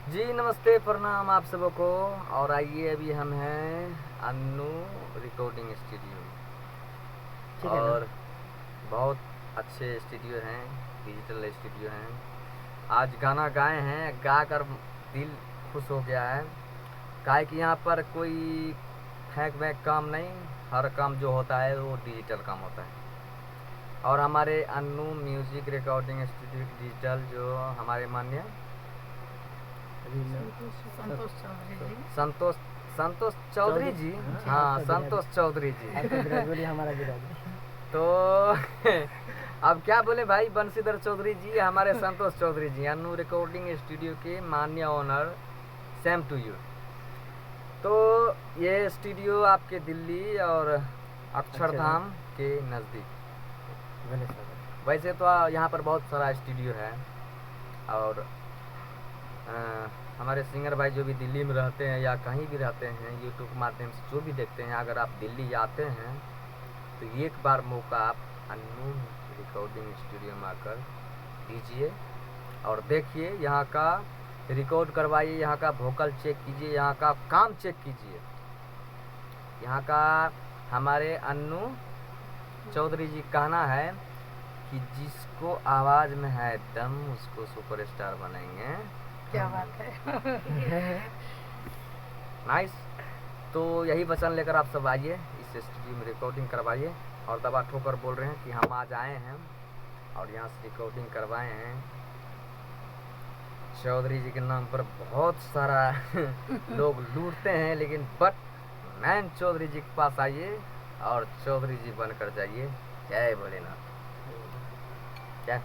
जी नमस्ते, प्रणाम आप सबों को। और आइए, अभी हम हैं अन्नू रिकॉर्डिंग स्टूडियो ठीक है ना। और बहुत अच्छे स्टूडियो हैं, डिजिटल स्टूडियो हैं। आज गाना गाए हैं, गा कर दिल खुश हो गया है। काहे कि यहाँ पर कोई फेंक वैंक काम नहीं, हर काम जो होता है वो डिजिटल काम होता है। और हमारे Annu music recording studio digital जो हमारे मान्य संतोष चौधरी जी। संतोष संतोष चौधरी जी, हाँ संतोष चौधरी जी। हमारा बिरादरी। तो अब क्या बोले भाई, बंशीधर चौधरी जी हमारे संतोष चौधरी जी अन्नू रिकॉर्डिंग स्टूडियो के माननीय ओनर, सेम टू यू। तो ये स्टूडियो आपके दिल्ली और अक्षरधाम के नज़दीक। वैसे तो यहाँ पर बहुत सारा स्टूडियो है और हमारे सिंगर भाई जो भी दिल्ली में रहते हैं या कहीं भी रहते हैं, यूट्यूब के माध्यम से जो भी देखते हैं, अगर आप दिल्ली आते हैं तो एक बार मौका आप अन्नू रिकॉर्डिंग स्टूडियो में आकर दीजिए और देखिए, यहाँ का रिकॉर्ड करवाइए, यहाँ का वोकल चेक कीजिए, यहाँ का काम चेक कीजिए। यहाँ का हमारे अन्नू चौधरी जी कहना है कि जिसको आवाज़ में है दम उसको सुपरस्टार बनाएंगे। क्या बात है। नाइस। तो यही वचन लेकर आप सब आइए, इस स्टूडियो में रिकॉर्डिंग करवाइए। और दबा ठोकर बोल रहे हैं कि हम आज आए हैं और यहाँ से रिकॉर्डिंग करवाए हैं। चौधरी जी के नाम पर बहुत सारा लोग लूटते हैं, लेकिन बट मैन चौधरी जी के पास आइए और चौधरी जी बनकर जाइए। जय भोलेनाथ। क्या